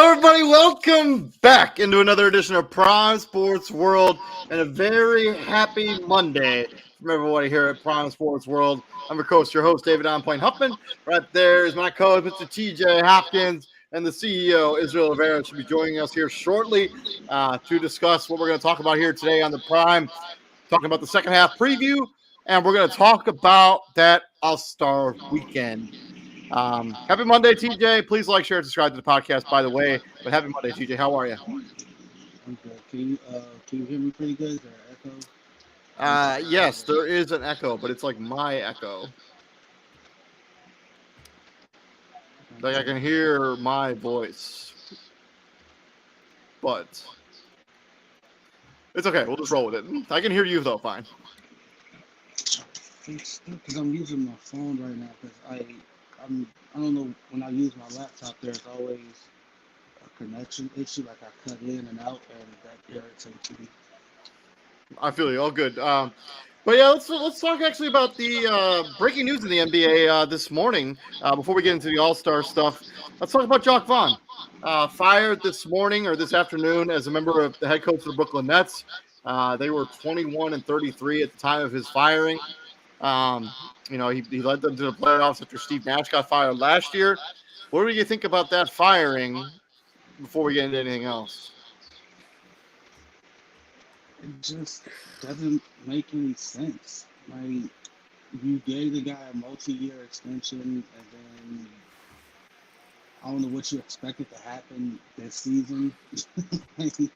Hello, everybody. Welcome back into another edition of Prime Sports World and a very happy Monday from everybody here at Prime Sports World. I'm your coach, your host, David On Point Huffman. Right there is my co-host, Mr. TJ Hopkins, and the CEO, Israel Rivera, should be joining us here shortly to discuss what we're going to talk about here today on the Prime, talking about the second half preview, and we're going to talk about that All-Star weekend. Happy Monday, TJ. Please like, share, and subscribe to the podcast, by the way. But happy Monday, TJ. How are you? I'm good. Can you hear me pretty good? Is there an echo? Yes, there is an echo, but it's like my echo. Like I can hear my voice. But it's okay. We'll just roll with it. I can hear you, though, fine. Because I'm using my phone right now because I don't know, when I use my laptop, there's always a connection issue, like I cut in and out, and that irritates me. I feel you. All good. But yeah, let's talk actually about the breaking news in the NBA this morning. Before we get into the All-Star stuff, let's talk about Jacques Vaughn. Fired this morning or this afternoon as a member of the head coach of the Brooklyn Nets. They were 21-33 at the time of his firing. He led them to the playoffs after Steve Nash got fired last year. What do you think about that firing before we get into anything else? It just doesn't make any sense. Like, you gave the guy a multi-year extension, and then I don't know what you expected to happen this season. like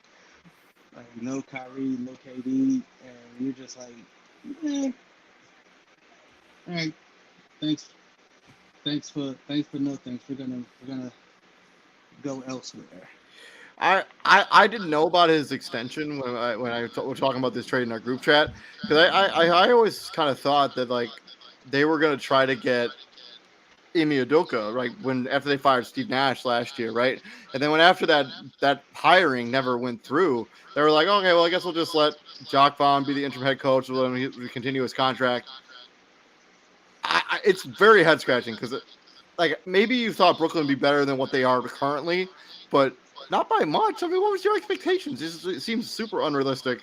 no Kyrie, no KD, and you're just like, eh. All right, thanks for no thanks. We're gonna go elsewhere. I didn't know about his extension when we're talking about this trade in our group chat, because I always kind of thought that like they were gonna try to get Ime Udoka right after they fired Steve Nash last year, right? And then after that hiring never went through, they were like, okay, well I guess we'll just let Jacques Vaughn be the interim head coach, we'll let him continue his contract. It's very head scratching because, like, maybe you thought Brooklyn would be better than what they are currently, but not by much. I mean, what was your expectations? It seems super unrealistic.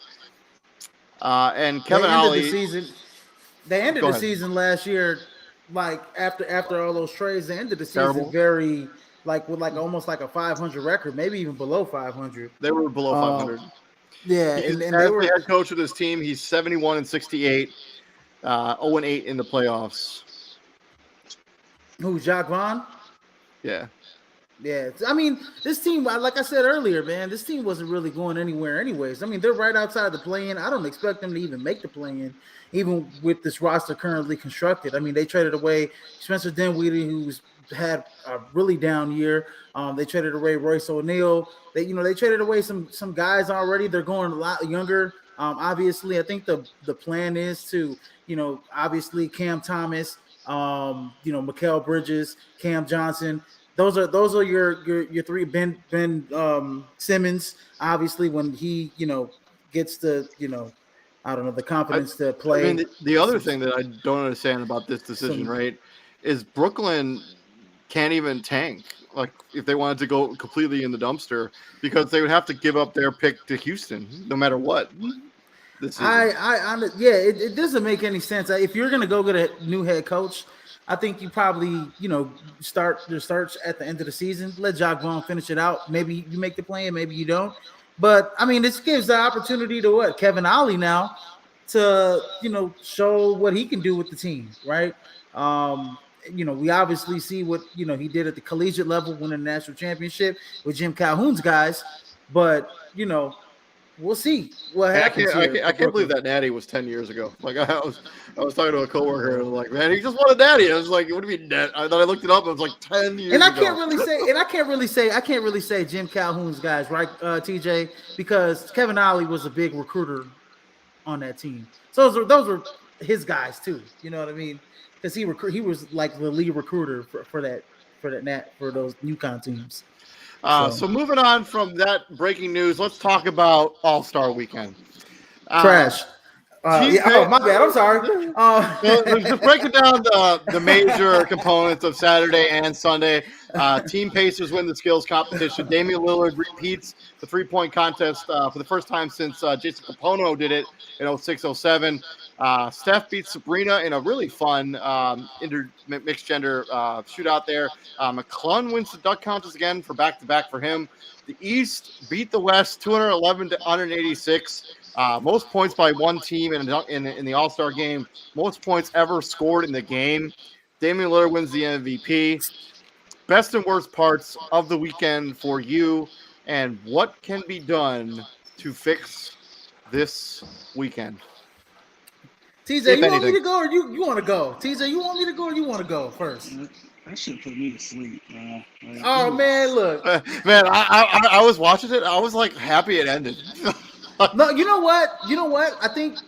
And Kevin Ollie, they ended the season last year, like after all those trades. They ended the season very with almost like a 500 record, maybe even below 500. They were below 500. Yeah, and they were the head coach of this team. He's 71-68. 0-8 in the playoffs. Who, Jacques Vaughn? Yeah. Yeah. I mean, this team, like I said earlier, man, this team wasn't really going anywhere anyways. I mean, they're right outside the play-in. I don't expect them to even make the play-in, even with this roster currently constructed. I mean, they traded away Spencer Dinwiddie, who's had a really down year. They traded away Royce O'Neal. They traded away some guys already. They're going a lot younger. Obviously, I think the plan is to, obviously Cam Thomas, Mikal Bridges, Cam Johnson. Those are your three. Ben Simmons, obviously, when he gets the I don't know, the confidence to play. I mean, the other thing that I don't understand about this decision, right, is Brooklyn can't even tank. Like, if they wanted to go completely in the dumpster, because they would have to give up their pick to Houston, no matter what. It doesn't make any sense. If you're gonna go get a new head coach, I think you probably start your search at the end of the season. Let Jacques Vaughn finish it out. Maybe you make the play, and maybe you don't. But I mean, this gives the opportunity to Kevin Ollie now to show what he can do with the team, right? We obviously see what he did at the collegiate level, winning the national championship with Jim Calhoun's guys. But we'll see what happens. I can't believe that natty was 10 years ago. Like I was talking to a coworker and I was like, man, he just won a natty. I was like, what do you mean net? I thought I looked it up. It was like 10 years. I can't really say Jim Calhoun's guys, right, TJ? Because Kevin Ollie was a big recruiter on that team. So those were his guys too. You know what I mean? Because he was like the lead recruiter for those UConn teams. So moving on from that breaking news, let's talk about All-Star Weekend. Trash. Oh, my bad. I'm sorry. Just breaking down the major components of Saturday and Sunday. Team Pacers win the skills competition. Damian Lillard repeats the three-point contest for the first time since Jason Capono did it in 06-07. Steph beats Sabrina in a really fun mixed gender shootout there. McClung wins the dunk contest again for back-to-back for him. The East beat the West 211 to 186. Most points by one team in the All-Star game. Most points ever scored in the game. Damian Lillard wins the MVP. Best and worst parts of the weekend for you, and what can be done to fix this weekend? TJ, you want me to go or you want to go? TJ, you want me to go or you want to go first? That should put me to sleep, man. Man, look. Man, I was watching it. I was like happy it ended. No, you know what? I think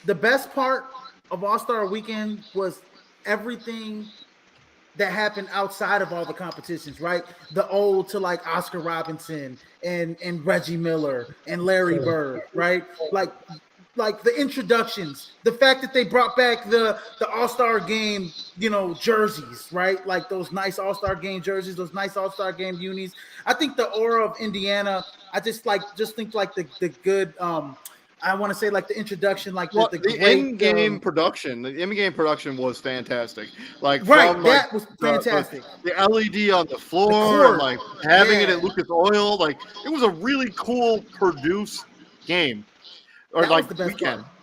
the best part of All-Star Weekend was everything that happened outside of all the competitions, right? The ode to like Oscar Robinson and Reggie Miller and Larry Bird, right? Like the introductions, the fact that they brought back the All-Star Game, jerseys, right? Like those nice All-Star Game jerseys, those nice All-Star Game unis. I think the aura of Indiana, I just think like the good I want to say like the introduction, like the great in-game production. The in-game production was fantastic. Like that was fantastic. The LED on the floor, and like having it at Lucas Oil, like it was a really cool produced game. Or that like was the weekend. Part.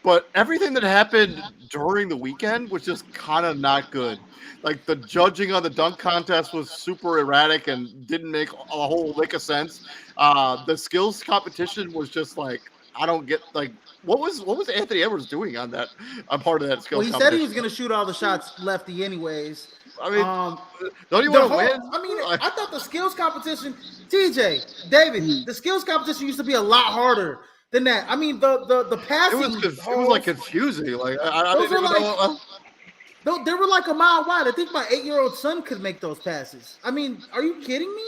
But everything that happened during the weekend was just kind of not good. Like the judging on the dunk contest was super erratic and didn't make a whole lick of sense. The skills competition was just like, I don't get like what was Anthony Edwards doing on that? I'm part of that skills. Well, he said he was going to shoot all the shots lefty anyways. I mean, don't you want to win? I mean, I thought the skills competition, TJ, David, the skills competition used to be a lot harder than that. I mean, the passing. It was like confusing. Like I didn't even know. They were like a mile wide. I think my 8-year-old son could make those passes. I mean, are you kidding me?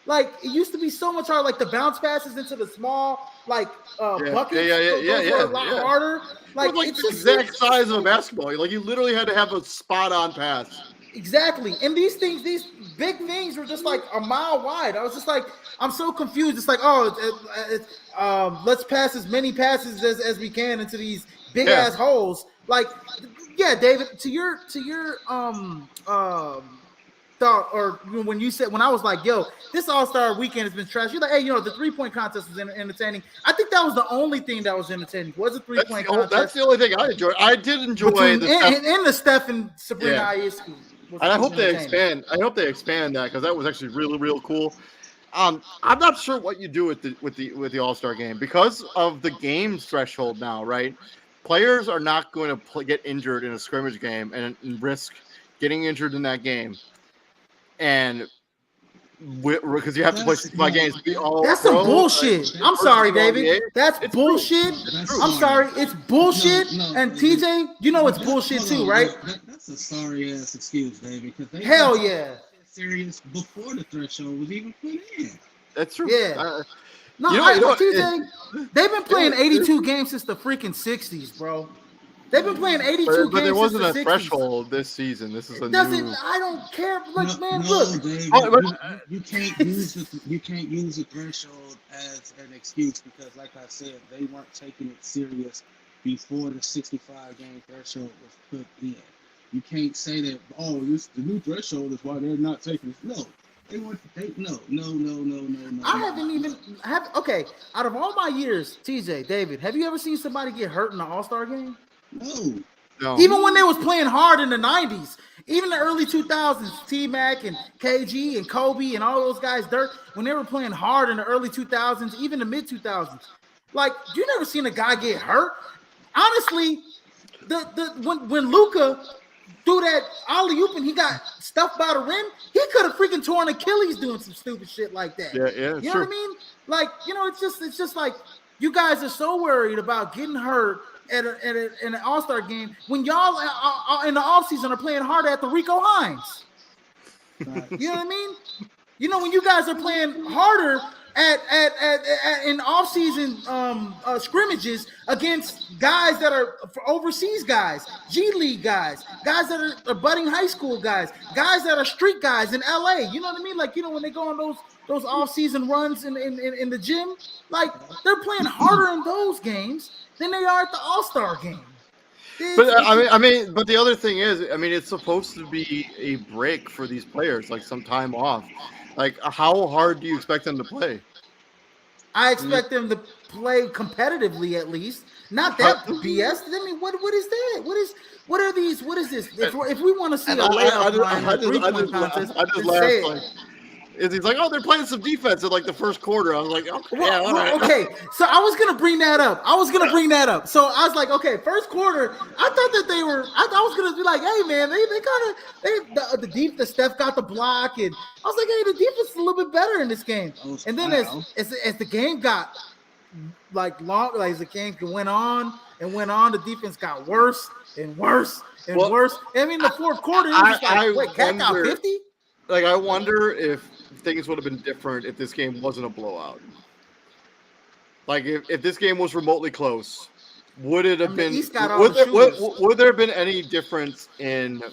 Like it used to be so much harder. Like the bounce passes into the small buckets. Those were a lot harder. Like it's the exact size of a basketball. Like you literally had to have a spot on pass. Exactly. And these big things were just like a mile wide. I was just like, I'm so confused. It's like, let's pass as many passes as we can into these big ass holes. Like, yeah, David, to your thought, or when I was like, yo, this All-Star Weekend has been trash. You're like, hey, the 3-point contest was entertaining. I think that was the only thing that was entertaining. Was a 3-point contest. That's the only thing I enjoyed. I did enjoy the Steph and Sabrina Ionescu. And I hope they expand. I hope they expand that because that was actually really, real cool. I'm not sure what you do with the All-Star game because of the game's threshold now, right? Players are not going to get injured in a scrimmage game and risk getting injured in that game, and because you have to play 65 games. That's some bullshit. I'm sorry, David. That's bullshit. I'm sorry. It's bullshit. And TJ, it's bullshit too, right? That's a sorry ass excuse, David. Hell yeah. Serious before the threshold was even put in. That's true. Yeah. TJ, they've been playing 82 games since the freaking 60s, bro. They've been playing 82 games. But there wasn't since the a 60s. Threshold this season. This is a new. I don't care. Look, Dave, you can't use the threshold as an excuse because, like I said, they weren't taking it serious before the 65-game threshold was put in. You can't say that. The new threshold is why they're not taking it. No. They want to take no. I haven't even okay. Out of all my years, TJ, David, have you ever seen somebody get hurt in the All-Star game? No. Even when they was playing hard in the 90s, even the early 2000s, T-Mac and KG and Kobe and all those guys, Dirk, when they were playing hard in the early 2000s, even the mid 2000s, like you never seen a guy get hurt. Honestly, when Luka threw that alley-oop and he got stuffed by the rim, he could have freaking torn Achilles doing some stupid shit like that. Yeah, you know what I mean? Like, it's just like you guys are so worried about getting hurt in an All-Star game when y'all in the offseason are playing harder at the Rico Hines. You know what I mean? When you guys are playing harder in off-season scrimmages against guys that are overseas guys, G League guys that are budding high school guys that are street guys in LA. You know what I mean? Like, when they go on those off-season runs in the gym, like they're playing harder in those games than they are at the All-Star game. But but the other thing is, it's supposed to be a break for these players, like some time off. Like, how hard do you expect them to play? I expect them to play competitively, at least. Not that BS. I mean, what is that? What are these? What is this? If we want to see a layup line, a 3-point contest, I just laughed. Like, he's like, oh, they're playing some defense in like the first quarter. I was like, okay, all right. Okay. So I was gonna bring that up. So I was like, okay, first quarter. I thought that they were. I was gonna be like, hey man, the Steph got the block, and I was like, hey, the defense is a little bit better in this game. And then as the game got as the game went on, the defense got worse and worse and worse. I mean, the fourth quarter, it was like, wait, Cat got 50. Like, I wonder if things would have been different if this game wasn't a blowout. Like, if this game was remotely close, would it have been? Would there have been any difference in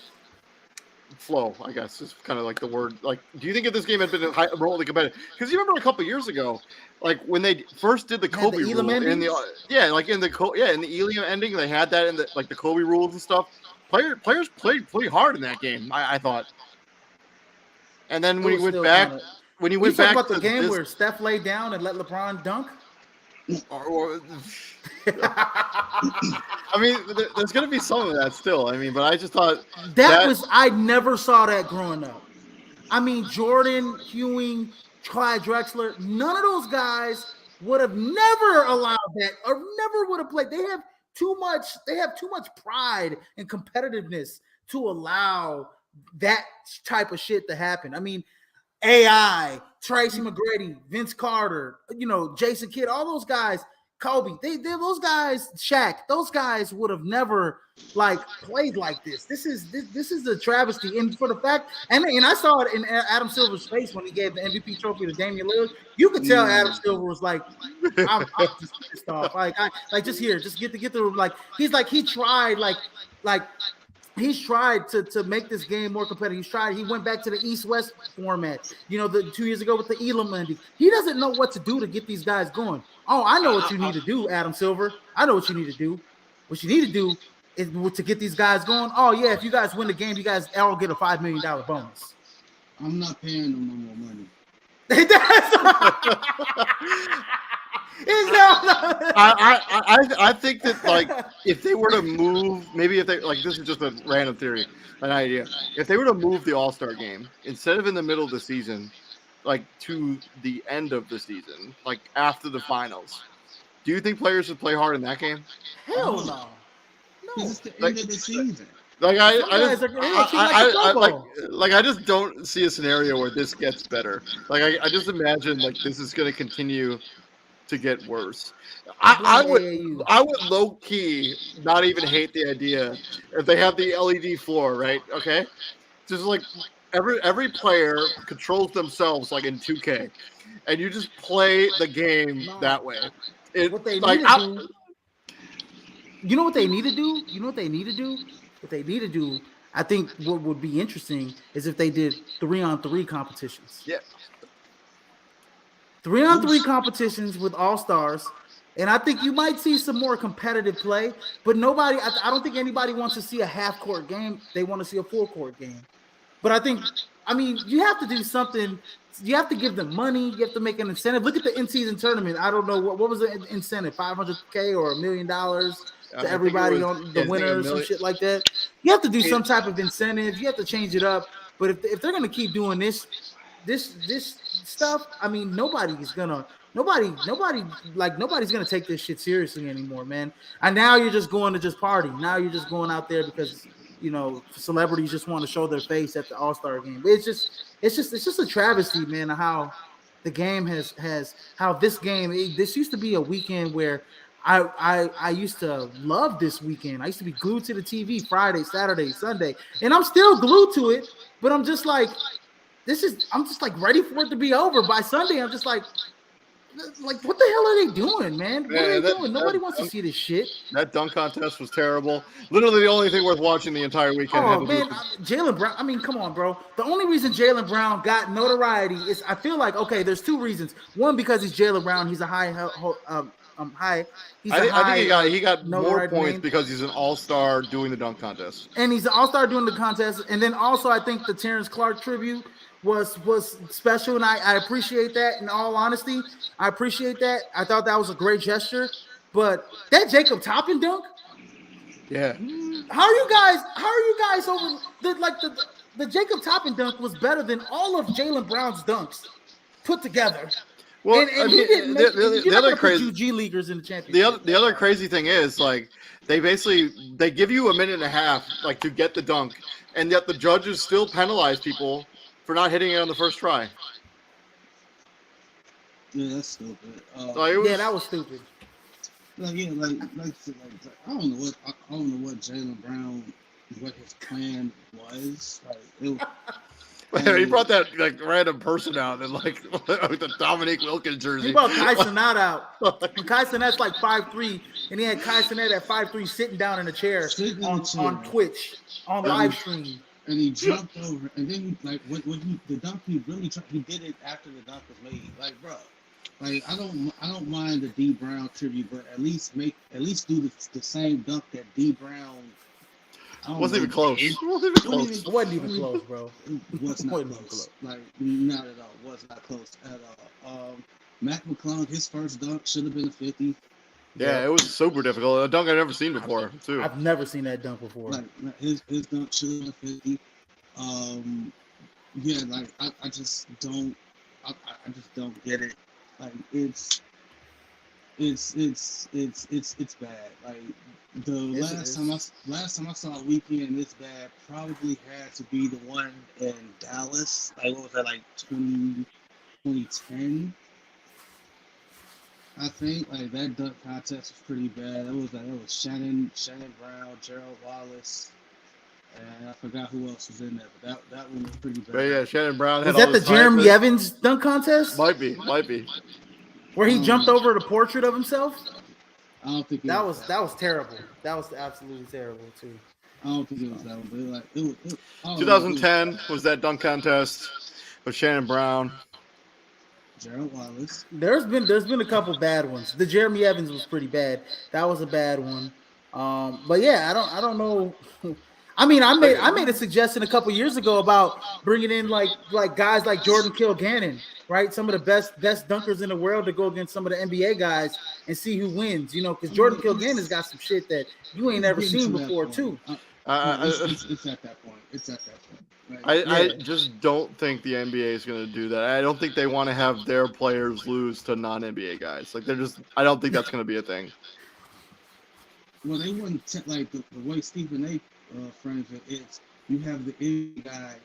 flow? I guess is kind of like the word. Like, do you think if this game had been remotely competitive? Because you remember a couple years ago, like when they first did the Kobe rule in the Elam ending, they had that in the Kobe rules and stuff. Players played pretty hard in that game. I thought. And then when he went back about the game where Steph laid down and let LeBron dunk. There's going to be some of that still. But I just thought I never saw that growing up. Jordan, Ewing, Clyde Drexler, none of those guys would have never allowed that or never would have played. They have too much pride and competitiveness to allow that type of shit to happen. AI, Tracy McGrady, Vince Carter, Jason Kidd, all those guys, Kobe, those guys, Shaq, those guys would have never played like this. This is a travesty. And for the fact, and I saw it in Adam Silver's face when he gave the MVP trophy to Damian Lillard. You could tell Adam Silver was like, I'm just pissed off. Just get the he tried he's tried to make this game more competitive. He went back to the East-West format, the 2 years ago with the Elam ending. He doesn't know what to do to get these guys going. Oh, I know what you need to do, Adam Silver. I know what you need to do. What you need to do is to get these guys going. Oh, yeah, if you guys win the game, you guys all get a $5 million bonus. I'm not paying them no more money. I think that if they were to move, maybe if they this is just a random theory, an idea. If they were to move the All-Star game instead of in the middle of the season, to the end of the season, after the finals, do you think players should play hard in that game? Hell no. It's the end of the season. I just don't see a scenario where this gets better. I just imagine this is going to continue to get worse. I would low key not even hate the idea if they have the LED floor, right? Okay, just every player controls themselves in 2K, and you just play the game that way. What they need to do. You know what they need to do? What they need to do. I think what would be interesting is if they did 3-on-3 competitions. Yeah. 3-on-3 competitions with all-stars, and I think you might see some more competitive play, but I don't think anybody wants to see a half-court game. They want to see a full-court game. But you have to do something. You have to give them money. You have to make an incentive. Look at the in-season tournament. I don't know, what was the incentive, $500K or $1 million to everybody on the winners and shit like that? You have to do some type of incentive. You have to change it up. But if they're going to keep doing this stuff, nobody's gonna take this shit seriously anymore, man. And now you're just going to just party. Now you're just going out there because celebrities just want to show their face at the All-Star game. It's just a travesty, man, of how the game has how this game. This used to be a weekend where I used to love this weekend. I used to be glued to the TV Friday, Saturday, Sunday, and I'm still glued to it. But I'm just ready for it to be over. By Sunday, I'm just Like, what the hell are they doing, man? What are Man, they doing? Nobody wants to see this shit. That dunk contest was terrible. Literally the only thing worth watching the entire weekend. Oh man, Jaylen Brown. I mean, come on, bro. The only reason Jaylen Brown got notoriety is I feel like okay. There's two reasons. One, because he's Jaylen Brown. He's a high. He's a high. I think he got more notoriety points name. because he's an all-star doing the dunk contest. And he's an all-star doing the contest. And then also, I think the Terrence Clark tribute was special, and I appreciate that. In all honesty, I appreciate that. I thought that was a great gesture. But that Jacob Toppin dunk. Yeah. How are you guys over the Jacob Toppin dunk was better than all of Jaylen Brown's dunks put together. Well, and I he mean, didn't make the other crazy G leaguers in the championship. the other crazy thing is like they give you a minute and a half like to get the dunk, and yet the judges still penalize people for not hitting it on the first try. Yeah, that's stupid. That was stupid. Like I don't know what Jaylen Brown, what his plan was. He brought that like random person out and like with the Dominique Wilkins jersey. He brought Kai Cenat out. And Kai Cenat's like 5'3", and he had Kai Cenat at 5'3" sitting down in a chair on Twitch on live stream. And he jumped over, and then the dunk he really tried, he did it after the dunk was made. Like, bro. Like I don't mind the D Brown tribute, but at least do the same dunk that D Brown. Wasn't even close. It wasn't even close, bro. It was not close. Like not at all. Was not close at all. Mac McClung, his first dunk should have been a 50. Yeah, it was super difficult. A dunk I've never seen before, too. I've never seen that dunk before. Like his dunk should have been 50. Yeah, like I just don't get it. Like it's bad. Like last time I saw a weekend this bad probably had to be the one in Dallas. Like what was that, like 2010? I think like that dunk contest was pretty bad. It was Shannon Brown, Gerald Wallace, and I forgot who else was in there, but that one was pretty bad. But yeah, Shannon Brown had was that the Jeremy Evans dunk contest? Might be. Where he jumped over the portrait of himself? I don't think that was terrible. That was absolutely terrible too. I don't think it was that one, but it was 2010 was that dunk contest with Shannon Brown. Gerald Wallace. There's been a couple bad ones. The Jeremy Evans was pretty bad. That was a bad one. But yeah, I don't know. I mean, I made a suggestion a couple years ago about bringing in like guys like Jordan Kilgannon, right? Some of the best dunkers in the world to go against some of the NBA guys and see who wins. You know, because Jordan Kilgannon's got some shit that you ain't never seen before too. It's at that point. Like, I just don't think the NBA is going to do that. I don't think they want to have their players lose to non-NBA guys. Like I don't think that's going to be a thing. Well, they wouldn't like the way Stephen A. Frames it is. You have the NBA guy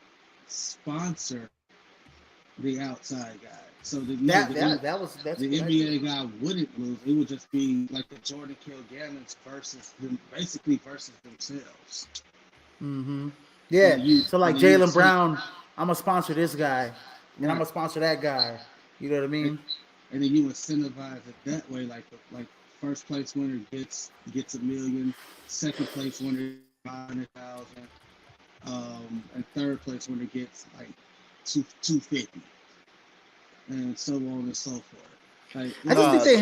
sponsor the outside guy, so the NBA guy wouldn't lose. It would just be like the Jordan Kilgannons versus themselves. Mm-hmm. Yeah. So like Jaylen Brown, I'm gonna sponsor this guy, and I'm gonna sponsor that guy. You know what I mean? And then you incentivize it that way. Like first place winner gets $1 million. Second place winner 500,000. And third place winner gets like 250, and so on and so forth. Like, I just think they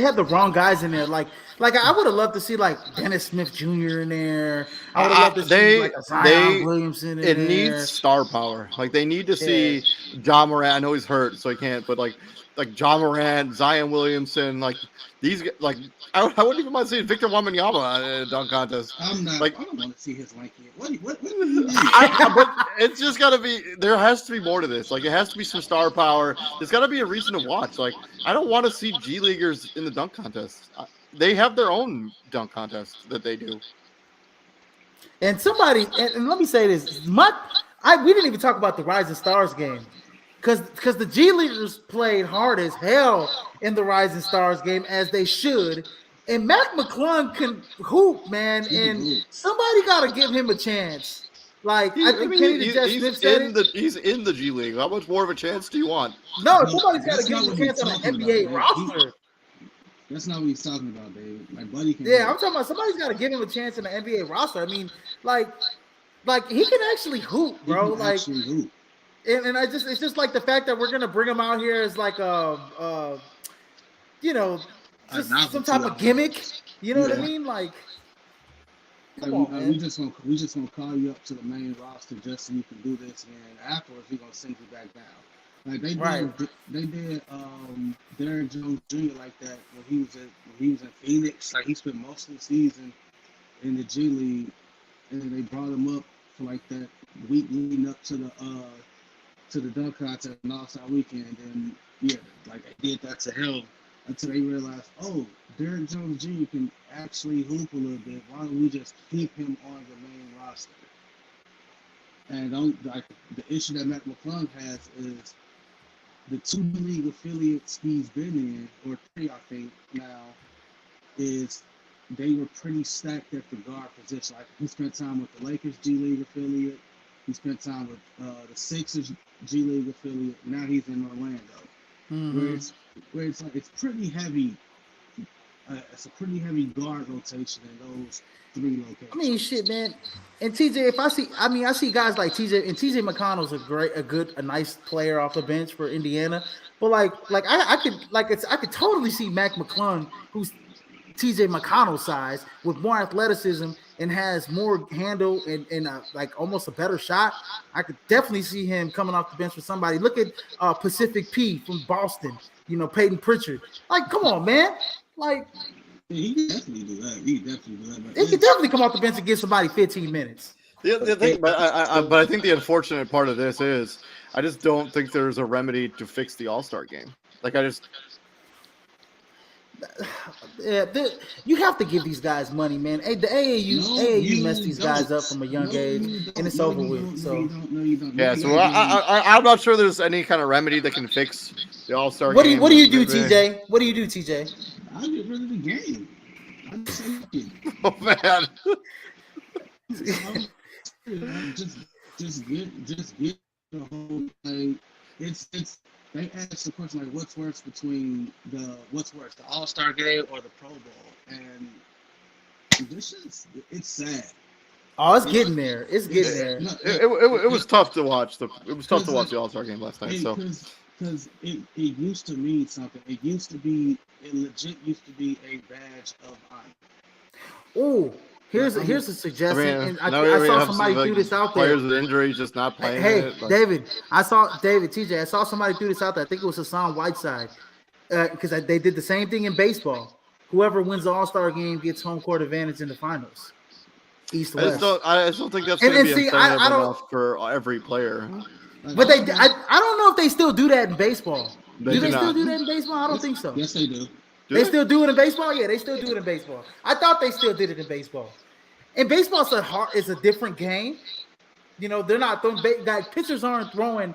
had the wrong guys in there. Like I would have loved to see like Dennis Smith Jr. in there. I would have loved to see like a Zion Williamson in there. It needs star power. Like they need to see John Morant. I know he's hurt, so he can't. But like John Morant, Zion Williamson, like these. Like I wouldn't even mind seeing Victor Wembanyama in a dunk contest. I'm not. Like I don't want to see his lanky. What do you mean? But it's just got to be. There has to be more to this. Like it has to be some star power. There's got to be a reason to watch. Like I don't want to see G Leaguers in the dunk contest. They have their own dunk contest that they do. And somebody, and let me say this: we didn't even talk about the Rising Stars game, because the G Leaguers played hard as hell in the Rising Stars game, as they should. And Mac McClung can hoop, man, and somebody got to give him a chance. Like I think Kenny the Jet Smith said it. He's in the G League. How much more of a chance do you want? No, No, somebody's got to that's give not him a what chance he's on an talking NBA about, Dave. roster. That's not what he's talking about, Dave. Like, Buddy can. Yeah, I'm hoop. talking about somebody's got to give him a chance in the NBA roster. I mean, like he can actually hoop, He bro. can Like, actually hoop. and it's just like the fact that we're gonna bring him out here as like you know, just some type of gimmick. You know what I Yeah. mean? Like, come Like, on, man. we just gonna call you up to the main roster just so you can do this, and afterwards we're gonna send you back down. Like they did Derrick Jones Jr. like that when he was in Phoenix. Like he spent most of the season in the G League, and then they brought him up for like that week leading up to the dunk contest and All-Star Weekend. And yeah, like they did that to him until they realized, oh, Derrick Jones Jr. can actually hoop a little bit. Why don't we just keep him on the main roster? And the issue that Mac McClung has is the 2 league affiliates he's been in, or 3 I think now, is they were pretty stacked at the guard position. Like he spent time with the Lakers G League affiliate, he spent time with the Sixers G League affiliate. Now he's in Orlando, where it's like it's pretty heavy. It's a pretty heavy guard rotation in those 3 locations. I mean, shit, man. And TJ, I see guys like TJ, and TJ McConnell's a nice player off the bench for Indiana. But I could totally see Mac McClung, who's TJ McConnell size, with more athleticism and has more handle and like almost a better shot. I could definitely see him coming off the bench for somebody. Look at Pacific P from Boston. You know, Peyton Pritchard. Like, come on, man. Like, he can definitely do that. He could definitely come off the bench and give somebody 15 minutes. The thing, but I think the unfortunate part of this is I just don't think there's a remedy to fix the All-Star game. Like you have to give these guys money, man. Hey, the AAU messed these guys up from a young age, and it's over with. So yeah, so I'm not sure there's any kind of remedy that can fix the All-Star game. What do you do, TJ? What do you do, TJ? I get rid of the game. I'm just saying. Oh man. Just get the whole like it's they ask the question like what's worse between the All-Star game or the Pro Bowl, and this is it's sad. Oh, it's getting there. It's getting there. It was tough to watch the All-Star game last night. So because it used to mean something. It legit used to be a badge of honor. Oh, here's a suggestion. I saw somebody do this out there. Players with injuries just not playing. Hey, David, TJ, I saw somebody do this out there. I think it was Hassan Whiteside, because they did the same thing in baseball. Whoever wins the All-Star game gets home court advantage in the finals. East West. I just don't think that's going to be incentive enough for every player. But I don't know if they still do that in baseball. Do they still do that in baseball? I don't think so. Yes, they do. They still do it in baseball? Yeah, they still do it in baseball. I thought they still did it in baseball. In baseball, it's a different game. You know, they're not throwing pitchers aren't throwing,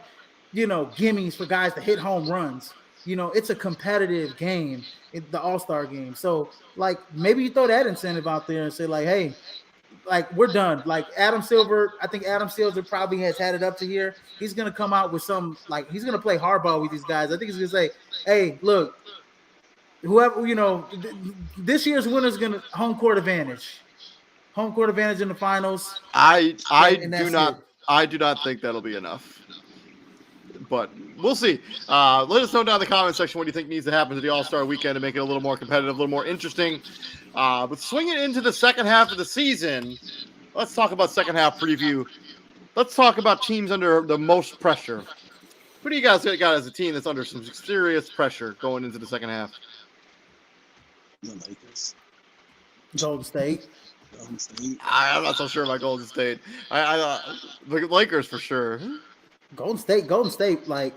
gimmies for guys to hit home runs. You know, it's a competitive game, the All-Star game. So, like, maybe you throw that incentive out there and say, like, hey, like, we're done. Like, Adam Silver, I think Adam Silver probably has had it up to here. He's going to come out with some, like, he's going to play hardball with these guys. I think he's going to say, hey, look, whoever, this year's winner is going to home court advantage in the finals. I do not think that'll be enough, but we'll see. Let us know down in the comment section what you think needs to happen to the All-Star weekend to make it a little more competitive, a little more interesting. But swinging into the second half of the season, let's talk about second half preview. Let's talk about teams under the most pressure. What do you guys got as a team that's under some serious pressure going into the second half? The Lakers. Golden State. I'm not so sure about Golden State. The Lakers for sure. Golden State. Like,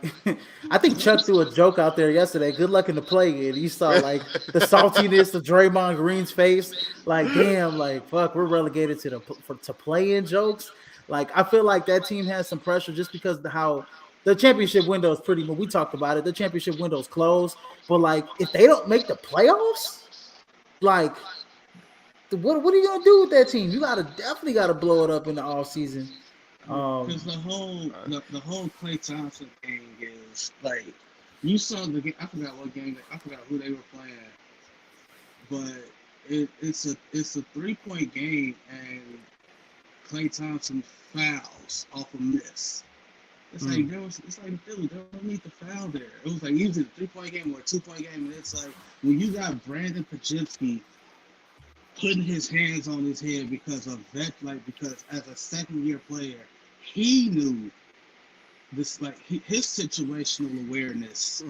I think Chuck threw a joke out there yesterday. Good luck in the play. And you saw like the saltiness of Draymond Green's face. Like, damn, like fuck, we're relegated to play-in jokes. Like, I feel like that team has some pressure just because of how the championship window is pretty. When we talked about it, the championship window is closed. But like, if they don't make the playoffs, like, what are you gonna do with that team? You definitely gotta blow it up in the off season. Because the whole Klay Thompson thing is like you saw the game. I forgot what game. I forgot who they were playing, but it's a 3-point game and Klay Thompson fouls off a miss. It's like dude, they don't need to foul there. It was like either a 3-point game or a 2-point game, and it's like when you got Brandon Pajitsky putting his hands on his head because as a second-year player, he knew this, like his situational awareness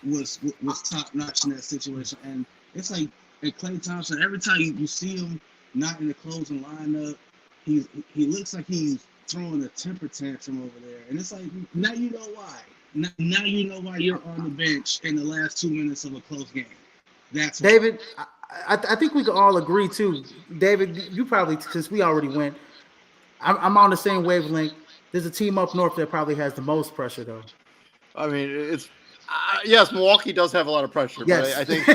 was top notch in that situation, and it's like at Klay Thompson, every time you see him not in the closing lineup, he looks like he's throwing a temper tantrum over there, and it's like now you know why. Now you know why you're on the bench in the last 2 minutes of a close game. That's why. David, I think we can all agree too. David, you probably, since we already went, I'm on the same wavelength. There's a team up north that probably has the most pressure, though. I mean, it's yes, Milwaukee does have a lot of pressure, Yes. but I think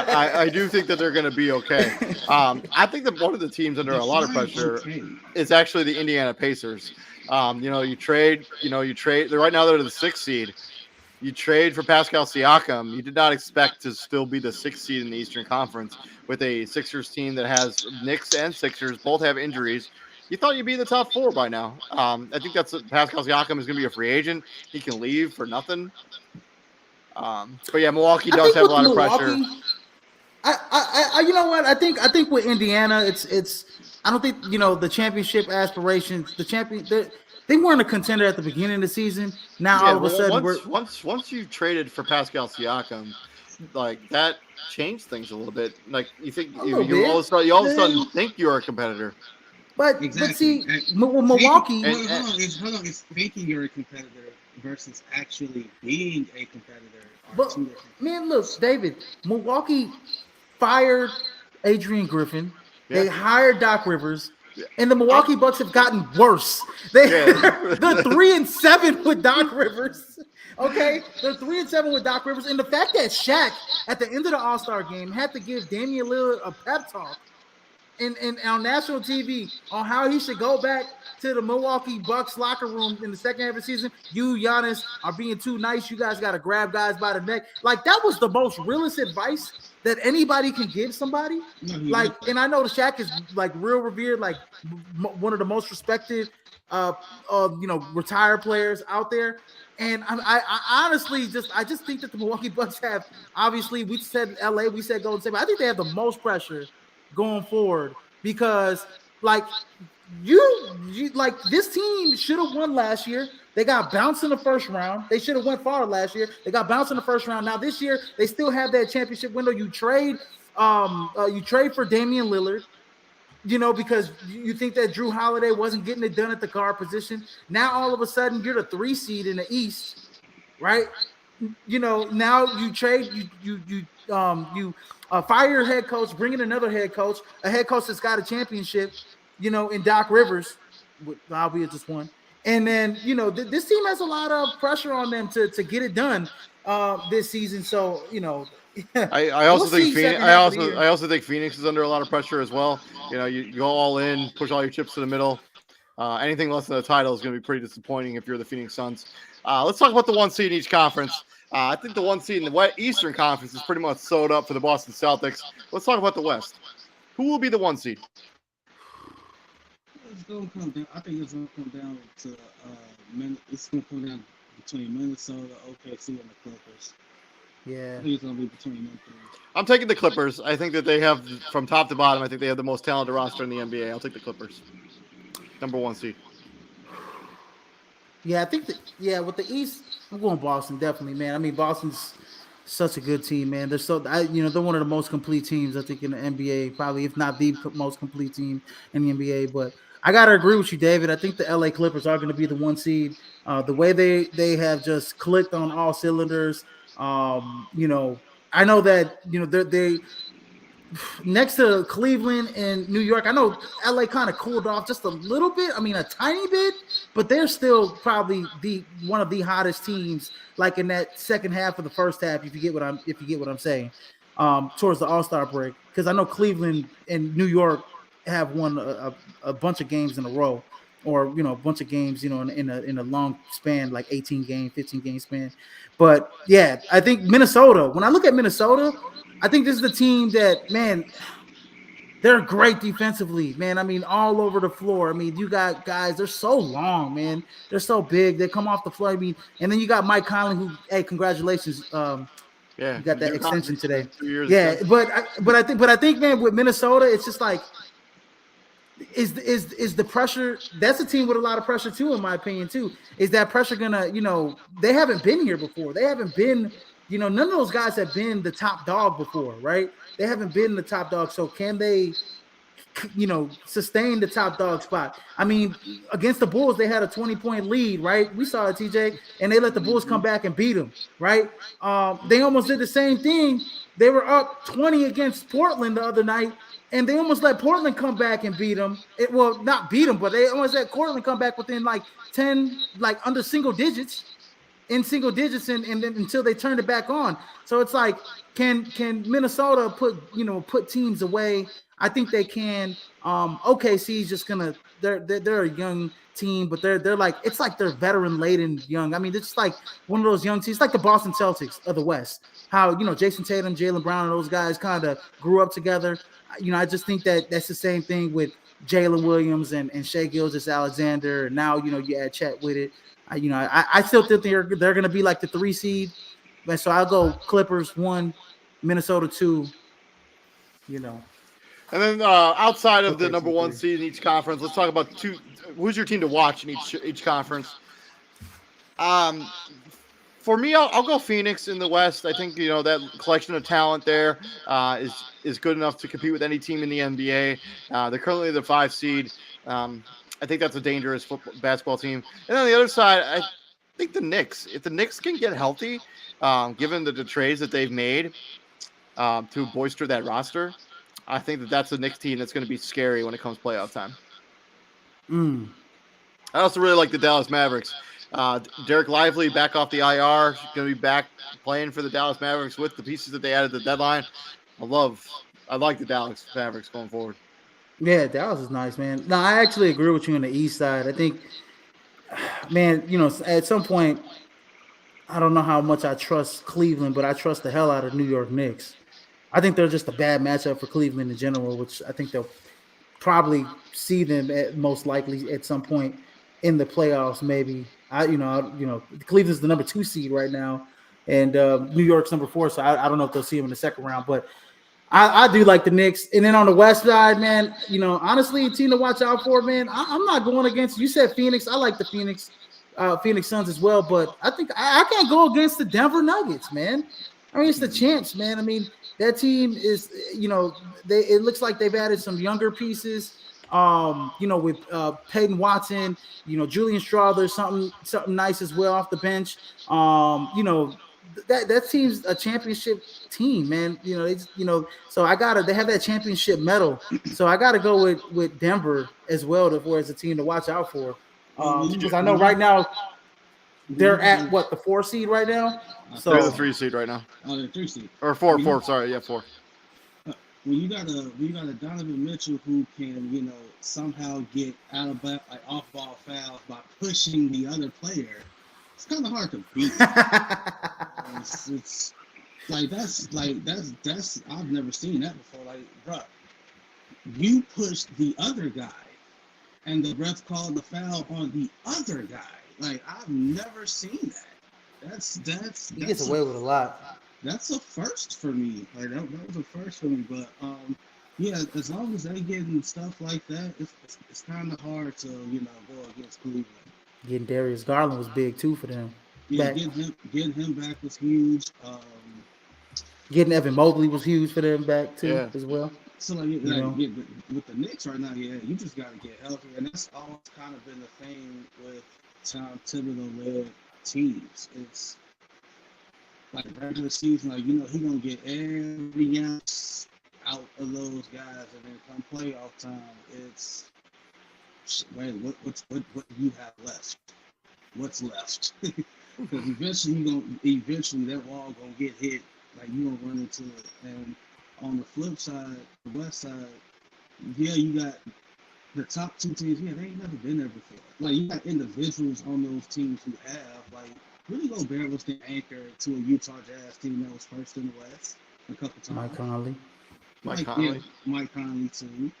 I do think that they're going to be okay. I think that one of the teams under a lot of pressure is actually the Indiana Pacers. You trade. They're right now they're the 6th seed. You trade for Pascal Siakam. You did not expect to still be the 6th seed in the Eastern Conference with a Sixers team that has Knicks and Sixers both have injuries. You thought you'd be in the top 4 by now. I think Pascal Siakam is going to be a free agent. He can leave for nothing. But yeah, Milwaukee does have a lot of pressure. You know what? I think with Indiana, it's. I don't think the championship aspirations. They weren't a contender at the beginning of the season. Now all of a sudden, once you traded for Pascal Siakam, like that changed things a little bit. Like you think you all of a sudden think you're a competitor. But Exactly. but see, Milwaukee. Hold on. It's thinking you're a competitor versus actually being a competitor. But man, look, David, Milwaukee fired Adrian Griffin. Yeah. They hired Doc Rivers, and the Milwaukee Bucks have gotten worse. They're 3-7 with Doc Rivers. Okay, they're 3-7 with Doc Rivers, and the fact that Shaq at the end of the All-Star game had to give Damian Lillard a pep talk in on national TV on how he should go back to the Milwaukee Bucks locker room in the second half of the season. You, Giannis, are being too nice. You guys got to grab guys by the neck. Like, that was the most realest advice that anybody can give somebody. Like, and I know the Shaq is like real revered, like one of the most respected, retired players out there. And I honestly just think that the Milwaukee Bucks have, obviously, we said LA, we said Golden State, but I think they have the most pressure going forward because like you like this team should have won last year. They got bounced in the first round. They should have went far last year. They got bounced in the first round. Now this year they still have that championship window. You trade for Damian Lillard, because you think that Drew Holiday wasn't getting it done at the guard position. Now all of a sudden you're the 3 seed in the East, right? Now you trade you fire your head coach, bring in another head coach, a head coach that's got a championship, in Doc Rivers, albeit just one. And then, this team has a lot of pressure on them to get it done this season. So, I also think Phoenix. I also think Phoenix is under a lot of pressure as well. You go all in, push all your chips to the middle. Anything less than a title is going to be pretty disappointing if you're the Phoenix Suns. Let's talk about the 1 seed in each conference. I think the 1 seed in the Eastern Conference is pretty much sewed up for the Boston Celtics. Let's talk about the West. Who will be the 1 seed? It's going to come down. I think it's going to come down to it's going to come down between Minnesota, OKC, and the Clippers. Yeah, I think it's going to be between them 3. I'm taking the Clippers. I think that they have, from top to bottom, I think they have the most talented roster in the NBA. I'll take the Clippers. Number 1 seed. Yeah, I think with the East, I'm going Boston, definitely, man. I mean, Boston's such a good team, man. They're they're one of the most complete teams, I think, in the NBA, probably, if not the most complete team in the NBA. But I gotta agree with you, David. I think the LA Clippers are going to be the 1 seed. The way they have just clicked on all cylinders. I know that they next to Cleveland and New York. I know LA kind of cooled off just a little bit. I mean, a tiny bit, but they're still probably one of the hottest teams. Like in that second half of the first half, if you get what I'm saying, towards the All-Star break, because I know Cleveland and New York have won a bunch of games in a row. or a bunch of games, in a long span, like 18 game, 15 game span. But yeah, I think Minnesota. When I look at Minnesota, I think this is the team that, man, they're great defensively, man. I mean, all over the floor. I mean, you got guys, they're so long, man. They're so big. They come off the floor. I mean, and then you got Mike Conley, who, hey, congratulations. Yeah, You got that extension today. 2 years. Yeah, extension. but I think, man, with Minnesota, it's just like, is the pressure? That's a team with a lot of pressure too, in my opinion. Too, is that pressure gonna? They haven't been here before. They haven't been. None of those guys have been the top dog before, right? They haven't been the top dog. So can they, sustain the top dog spot? I mean, against the Bulls, they had a 20-point lead, right? We saw it, TJ, and they let the Bulls come back and beat them, right? They almost did the same thing. They were up 20 against Portland the other night, and they almost let Portland come back and beat them. Well, not beat them, but they almost let Portland come back within like 10, like under single digits. In single digits, and then until they turned it back on. So it's like, can Minnesota put teams away? I think they can. OKC is just gonna, they're a young team, but they're like, it's like they're veteran laden young. I mean, it's just like one of those young teams, like the Boston Celtics of the West. How Jason Tatum, Jaylen Brown, and those guys kind of grew up together. I just think that's the same thing with Jalen Williams and Shai Gilgeous-Alexander, and now you add Chet with it. I still think they're going to be like the 3 seed, but so I'll go Clippers 1, Minnesota 2. And then outside of the Okay, number 1 seed in each conference, let's talk about who's your team to watch in each conference. For me, I'll go Phoenix in the West. I think that collection of talent there is good enough to compete with any team in the NBA. They're currently the 5 seed. I think that's a dangerous basketball team. And on the other side, I think the Knicks. If the Knicks can get healthy, given the trades that they've made to bolster that roster, I think that's the Knicks team that's going to be scary when it comes playoff time. I also really like the Dallas Mavericks. Derek Lively back off the IR. She's going to be back playing for the Dallas Mavericks with the pieces that they added at the deadline. I like the Dallas Mavericks going forward. Yeah, Dallas is nice, man. No, I actually agree with you on the East side. I think, man, at some point, I don't know how much I trust Cleveland, but I trust the hell out of New York Knicks. I think they're just a bad matchup for Cleveland in general, which I think they'll probably see them most likely at some point in the playoffs. Maybe Cleveland's the number 2 seed right now, and New York's number 4. So I don't know if they'll see them in the second round, but I do like the Knicks. And then on the West side, man, honestly, a team to watch out for, man. I'm not going against. You said Phoenix. I like the Phoenix Suns as well, but I think I can't go against the Denver Nuggets, man. I mean, it's the champs, man. I mean, that team is, it looks like they've added some younger pieces. With Peyton Watson, Julian Strawther, something nice as well off the bench. That team's a championship team, man. So they have that championship medal. So I gotta go with Denver as well as a team to watch out for. Because I know right now they're at the 4 seed right now. So they're the 3 seed right now. Oh, they're 3 seed. Or 4. Sorry, yeah, 4. When you got a Donovan Mitchell who can, somehow get off ball fouls by pushing the other player, it's kind of hard to beat. it's that's I've never seen that before. Like, bro, you pushed the other guy, and the ref called the foul on the other guy. Like, I've never seen that. He gets away with a lot. That's a first for me. Like, that was a first for me. But yeah, as long as they getting stuff like that, it's kind of hard to go against Cleveland. Getting Darius Garland was big too for them. Yeah, getting him back was huge. Getting Evan Mobley was huge for them back too as well. So with the Knicks right now, you just got to get healthy, and that's always kind of been the thing with Tom Thibodeau-led teams. It's like regular season, he gonna get every ounce out of those guys, and then come playoff time, it's what do you have left? What's left? Because eventually that wall gonna get hit. Like, you gonna run into it. And on the flip side, the West side, you got the top two teams, yeah, they ain't never been there before. Like you got individuals on those teams who have like Rudy Gobert was the anchor to a Utah Jazz team that was first in the West a couple Mike times. Conley. Mike Yeah, Conley. Mike Conley too. And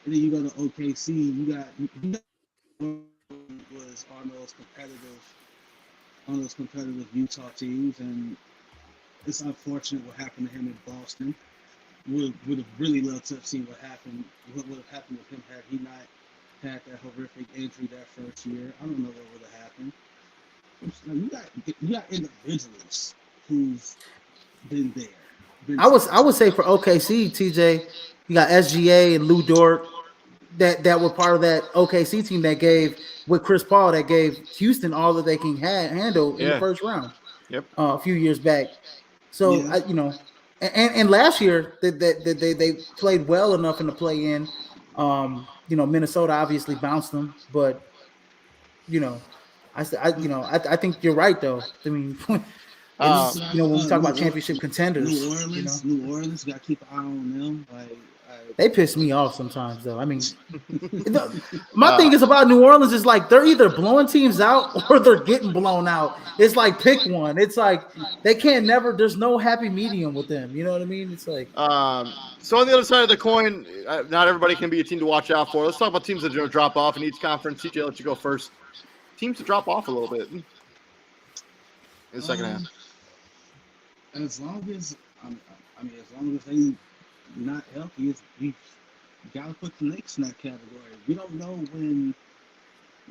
then you go to OKC, you got was on those competitive Utah teams, and it's unfortunate what happened to him in Boston. Would have really loved to have seen what would have happened with him had he not had that horrific injury that first year. I don't know what would have happened. You got individuals who've been there. I would say for OKC, TJ, you got SGA and Lou Dort that were part of that OKC team that gave with Chris Paul that gave Houston all that they can handle in the Yeah. first round. Yep. A few years back. So Yeah. and last year they played well enough in the play in. Minnesota obviously bounced them, but I think you're right though. I mean, it's when we talk about championship contenders, New Orleans, got to keep an eye on them. they piss me off sometimes though. I mean, my thing is about New Orleans is like they're either blowing teams out or they're getting blown out. It's like pick one. It's like they can't never. There's no happy medium with them. You know what I mean? It's like so on the other side of the coin, not everybody can be a team to watch out for. Let's talk about teams that drop off in each conference. CJ, I'll let you go first. Teams to drop off a little bit in the second half. As long as as long as they not healthy, you gotta put the Knicks in that category. We don't know when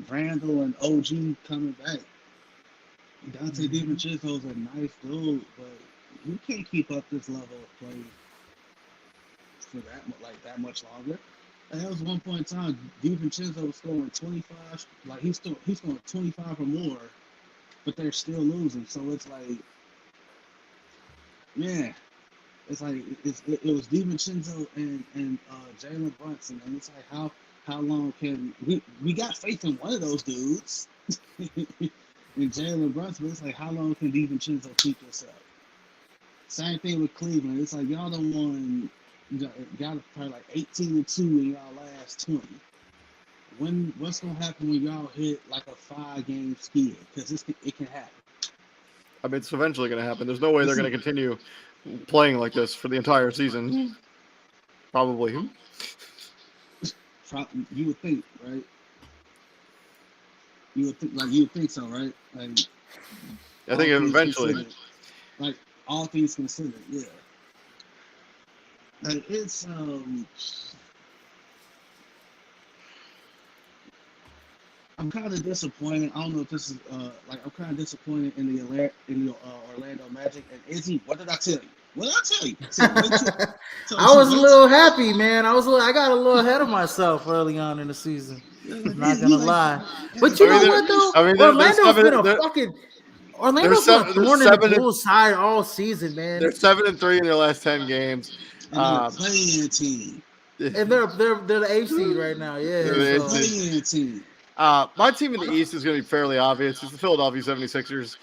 Randall and OG coming back. Dante DiVincenzo's a nice dude, but you can't keep up this level of play for that much longer. And there was one point in time, DiVincenzo was scoring 25, like he's scoring 25 or more, but they're still losing. So it's like, yeah, it's like it was DiVincenzo and Jalen Brunson, and it's like how long can we got faith in one of those dudes, in Jalen Brunson, but it's like how long can DiVincenzo keep this up? Same thing with Cleveland. It's like y'all don't won. Got probably like 18-2 in y'all last 20. What's gonna happen when y'all hit like a 5-game skid? Because it can happen. I mean, it's eventually going to happen. There's no way they're going to continue playing like this for the entire season. Probably. You would think, right? You would think so, right? Like, I think eventually. Like all things considered, yeah. Like it's I'm kind of disappointed. I don't know if this is I'm kind of disappointed in the Orlando Magic. And Izzy, what did I tell you? What did I tell you? I was a little happy, man. I got a little ahead of myself early on in the season. I'm not gonna lie, but you know what though? Orlando's been a fucking. Orlando's been a thorn in the Bulls' side all season, man. They're 7-3 in their last 10 games. And they're playing team. And they're the 8th seed right now. Yeah, they're playing team. My team in the East is going to be fairly obvious. It's the Philadelphia 76ers.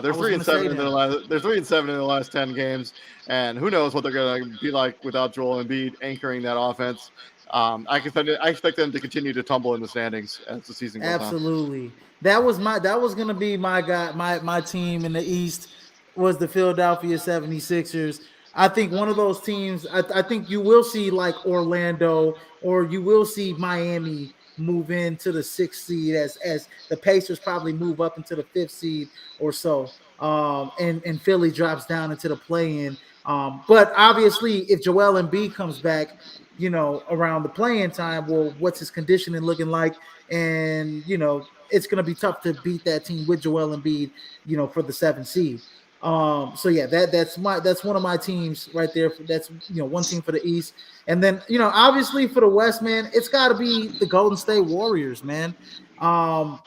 They're 3-7 in their last 10 games, and who knows what they're going to be like without Joel Embiid anchoring that offense. I expect them to continue to tumble in the standings as the season goes on. Absolutely. That was going to be my guy. My team in the East was the Philadelphia 76ers. I think one of those teams. I think you will see like Orlando, or you will see Miami move into the 6th seed as the Pacers probably move up into the 5th seed or so. And Philly drops down into the play-in. But obviously, if Joel Embiid comes back, around the play-in time, well, what's his conditioning looking like? And it's going to be tough to beat that team with Joel Embiid, for the 7th seed. So yeah, that's one of my teams right there. That's one team for the East, and then obviously for the West, man, it's got to be the Golden State Warriors, man. I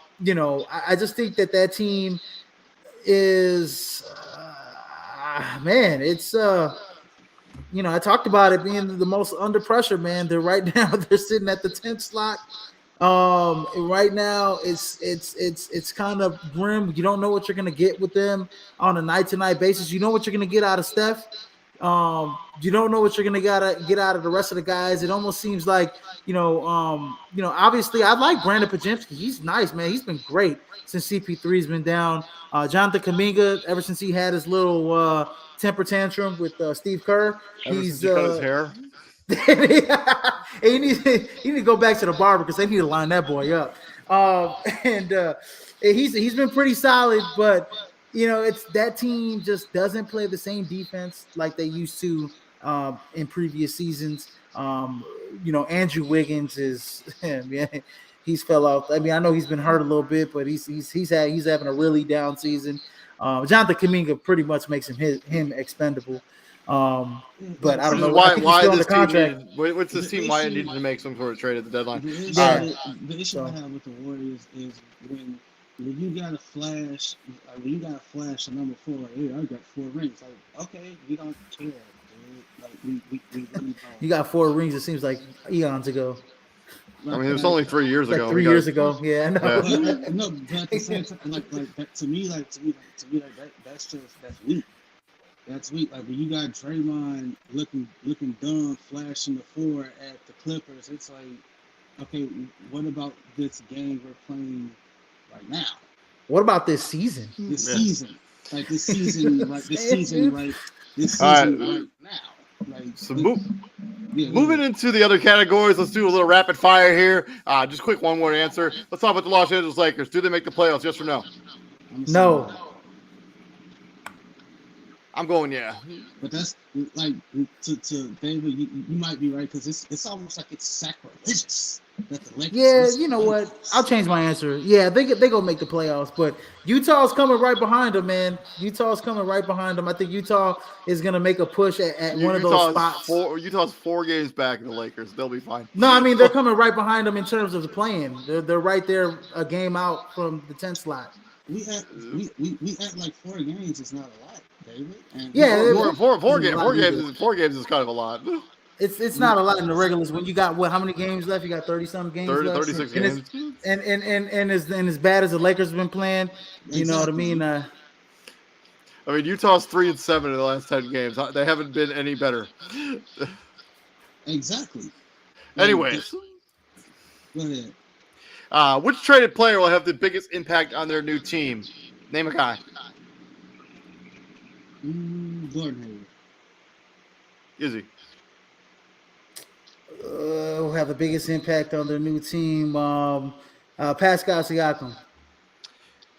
just think that team is, man, it's I talked about it being the most under pressure, man. They're right now they're sitting at the 10th slot. Right now it's kind of grim. You don't know what you're gonna get with them on a night-to-night basis. You know what you're gonna get out of Steph. You don't know what you're gonna get out of the rest of the guys. It almost seems like Obviously I like Brandon Pajemski. He's nice, man. He's been great since CP3's been down. Jonathan Kaminga, ever since he had his little temper tantrum with Steve Kerr, Ever since he cut his hair. he needs to go back to the barber because they need to line that boy up. And he's been pretty solid, but it's that team just doesn't play the same defense like they used to in previous seasons. Andrew Wiggins is man, he's fell off. I mean, I know he's been hurt a little bit, but he's having a really down season. Jonathan Kaminga pretty much makes him expendable. But I don't know why this team what's this team why it needed to make some sort of trade at the deadline. The issue I have with the Warriors is when you got a flash, when you got a flash of number 4, like, hey, I got 4 rings. Like, okay, we don't care, dude. Like, we really don't. You got 4 rings. It seems like eons ago. I mean, it was only 3 years ago. 3 years ago, yeah. No, no, but at the same time, like that, to me, that's weak. That's weak. Like when you got Draymond looking dumb, flashing the 4 at the Clippers, it's like, okay, what about this game we're playing right now? What about this season? This season right now. Like, so moving into the other categories, let's do a little rapid fire here. Just quick one word answer. Let's talk about the Los Angeles Lakers. Do they make the playoffs? Yes or no? No. I'm going yeah. But that's like to David, you might be right because it's almost like it's sacrilegious that the Lakers. Yeah, you know what? I'll change my answer. Yeah, they gonna make the playoffs, but Utah's coming right behind them, man. Utah's coming right behind them. I think Utah is gonna make a push at one of those spots. Utah's 4 games back in the Lakers. They'll be fine. No, I mean they're coming right behind them in terms of the play-in. They're right there, a game out from the 10th slot. We act like 4 games is not a lot. David? And yeah, four games is kind of a lot. It's not a lot in the regulars when you got how many games left? You got 30-some games left. 36 games. And as bad as the Lakers have been playing, you know what I mean? I mean, Utah's 3-7 in the last 10 games. They haven't been any better. Exactly. Anyways. Go ahead. Which traded player will have the biggest impact on their new team? Name a guy. Gordon Hayward. Izzy. Will have the biggest impact on their new team. Pascal Siakam.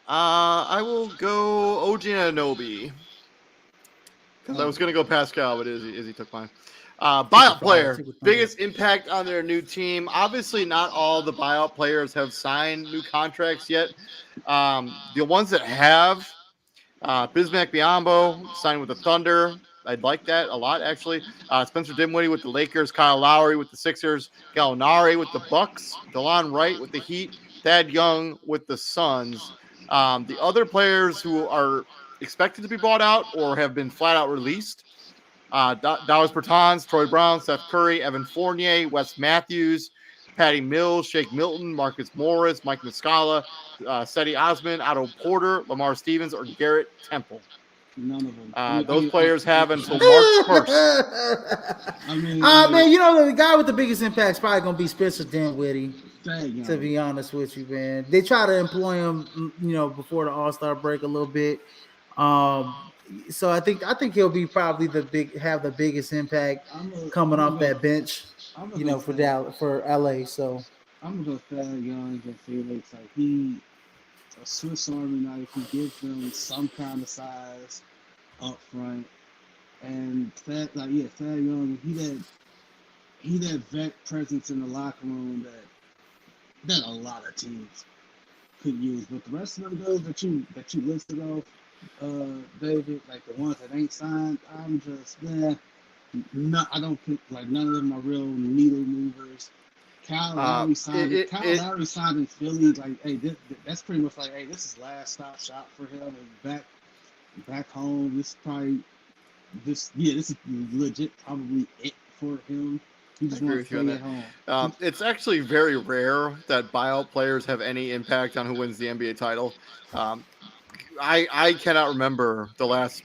I will go OG Anunoby. Because I was going to go Pascal, but Izzy took mine. Buyout player, biggest impact on their new team. Obviously, not all the buyout players have signed new contracts yet. The ones that have, Bismack Biyombo signed with the Thunder. I'd like that a lot, actually. Spencer Dinwiddie with the Lakers, Kyle Lowry with the Sixers, Gallinari with the Bucks, DeLon Wright with the Heat, Thad Young with the Suns. The other players who are expected to be bought out or have been flat out released, Dallas Bertans, Troy Brown, Seth Curry, Evan Fournier, Wes Matthews, Patty Mills, Shake Milton, Marcus Morris, Mike Muscala, Seti Osman, Otto Porter, Lamar Stevens, or Garrett Temple. None of them. Those players have until March 1st. Man, the guy with the biggest impact is probably going to be Spencer Dinwiddie, to be honest with you, man. They try to employ him, before the All-Star break a little bit. So I think he'll be probably have the biggest impact coming off that bench, for LA. So I'm gonna go Thad Young and Felix. Like he a Swiss Army knife. He gives them some kind of size up front, and Thad Young. He that vet presence in the locker room that a lot of teams could use. But the rest of them girls that you listed off, David, like the ones that ain't signed, I'm just I don't think like none of them are real needle movers. Kyle Lowry signed in Philly. Like, hey, that's pretty much like, hey, this is last shop for him. And back home, this is legit probably it for him. He just wants to stay at home. It's actually very rare that buyout players have any impact on who wins the NBA title. I cannot remember the last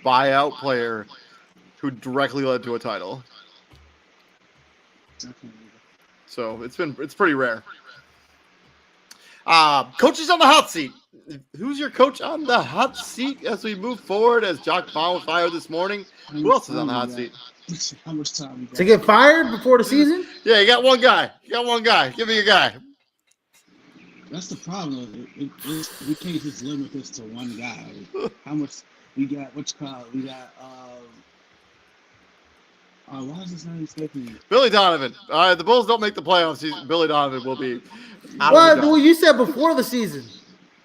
buyout player who directly led to a title. So it's pretty rare. Coaches on the hot seat. Who's your coach on the hot seat as we move forward? As Jock Bond was fired this morning. Who else is on the hot seat? How much time we got? To get fired before the season? Yeah, you got one guy. Give me your guy. That's the problem. We can't just limit this to one guy. How much we got? Which call? We got. Why is his name escaping me? Billy Donovan. The Bulls don't make the playoffs. Billy Donovan will be. Well, you said before the season.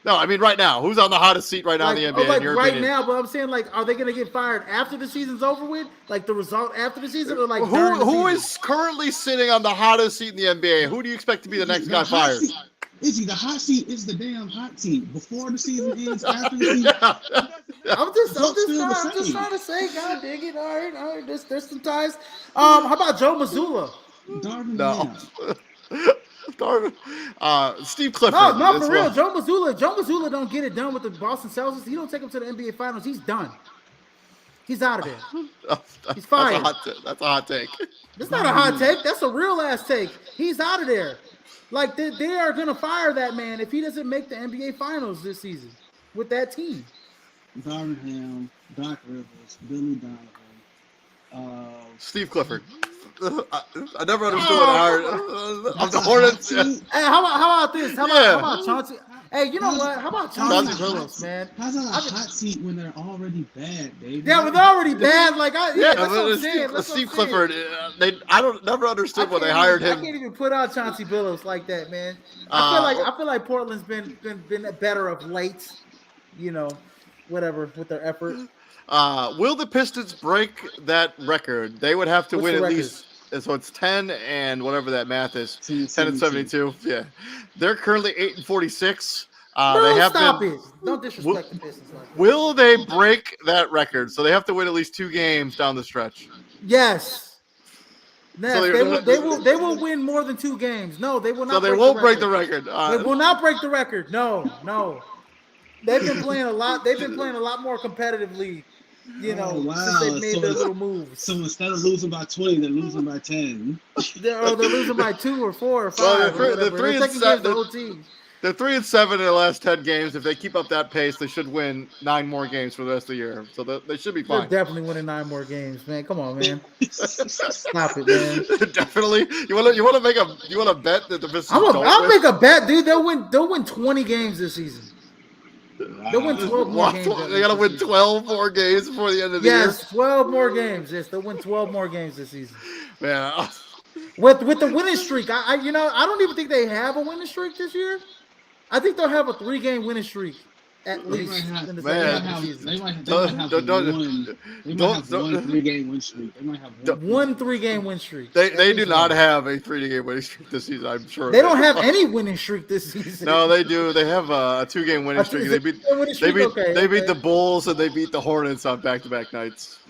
No, I mean right now. Who's on the hottest seat right now in the NBA? Like in your right opinion? now, but I'm saying like, are they going to get fired after the season's over with? Like the result after the season, or like who is currently sitting on the hottest seat in the NBA? Who do you expect to be the next guy fired? Izzy, the hot seat is the damn hot seat. Before the season ends, after the season. I'm just trying to say, God dang it. All right. There's some ties. How about Joe Mazzulla? Darvin No. Ham. Darvin. Steve Clifford. No, for real. Joe Mazzulla don't get it done with the Boston Celtics. He don't take them to the NBA Finals. He's done. He's out of there. He's fired. That's a hot take. That's not a hot take. That's a real ass take. He's out of there. Like they are gonna fire that man if he doesn't make the NBA Finals this season with that team. Darvin Ham, Doc Rivers, Billy Donovan, Steve Clifford. I never understood what I heard. Of the Hornets. Hey, how about this? How about Chauncey? Hey, you know what? How about Chauncey Billups, man? How's that a hot seat when they're already bad, David? Yeah, but they're already bad. Like, that's what I'm saying. Steve Clifford. I never understood when they hired him. I can't even put out Chauncey Billups like that, man. I feel like Portland's been better of late. You know, whatever with their effort. Will the Pistons break that record? They would have to win at least. So it's 10 and whatever that math is. 10 and 72. Yeah, they're currently 8-46. Stop it! Don't disrespect the Pistons like that. Will they break that record? So they have to win at least 2 games down the stretch. Yes. So they will win more than 2 games. No, they will not. So they won't break the record. They will not break the record. No. They've been playing a lot. They've been playing a lot more competitively. You know, since they made their little moves. So instead of losing by 20, they're losing by 10. They're losing by 2 or 4 or 5. Well, they're 3-7 in their last 10 games. If they keep up that pace, they should win 9 more games for the rest of the year. So they should be fine. They're definitely winning 9 more games, man. Come on, man. Stop it, man. Definitely. You want to bet that the Pistons I'll make a bet, dude. They'll win 20 games this season. They'll win 12 more games. They got to win 12 more games before the end of the year. Yes, 12 more games. Yes, they'll win 12 more games this season. Man, with the winning streak, I don't even think they have a winning streak this year. I think they'll have a 3-game winning streak at least in the second half of the season. They might have one 3-game win streak. They might have one 3-game win streak. They do not have a 3-game winning streak this season, I'm sure. They don't have any winning streak this season. No, they do. They have a 2-game winning streak. They beat the Bulls and they beat the Hornets on back-to-back nights.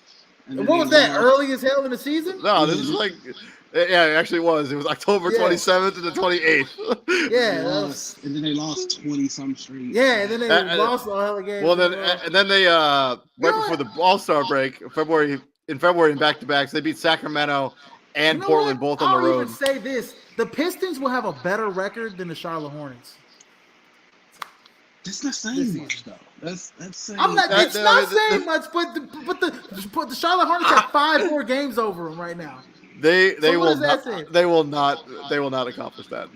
And what was that, early as hell in the season? No, this is like... Yeah, it actually was. It was October 27th to the 28th. Yeah. And then they lost 20-some straight. Yeah, and then they lost a hell of games. Well, then they right before the All-Star break, in February in back-to-backs, they beat Sacramento and Portland both on the road. I'll even say this. The Pistons will have a better record than the Charlotte Hornets. That's not saying much, though. That's saying. It's not saying much, but the Charlotte Hornets have 5 more games over them right now. They will not accomplish that.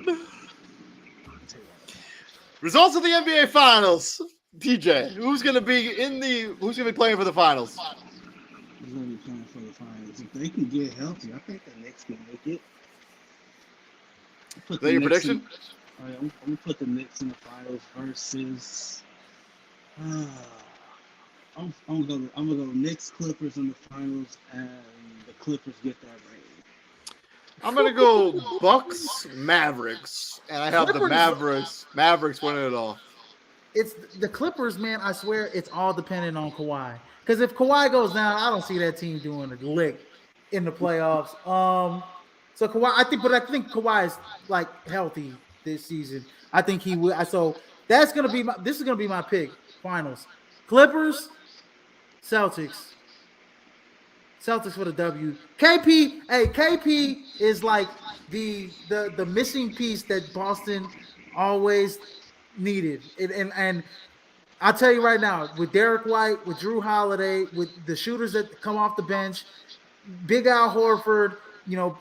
Results of the NBA Finals. TJ, who's gonna be playing for the finals? Who's gonna be playing for the finals? If they can get healthy, I think the Knicks can make it. Is that your prediction? I'm gonna put the Knicks in the finals versus. I'm gonna go Knicks Clippers in the finals, and the Clippers get that ring. I'm gonna go Bucks Mavericks, and I have the Mavericks winning it all. It's the Clippers, man. I swear, it's all dependent on Kawhi. Because if Kawhi goes down, I don't see that team doing a lick in the playoffs. So Kawhi, I think Kawhi is like healthy this season. I think he will. So this is gonna be my pick. Finals: Clippers, Celtics. Celtics for the W. KP is like the missing piece that Boston always needed. And I'll tell you right now, with Derek White, with Drew Holiday, with the shooters that come off the bench, Big Al Horford, the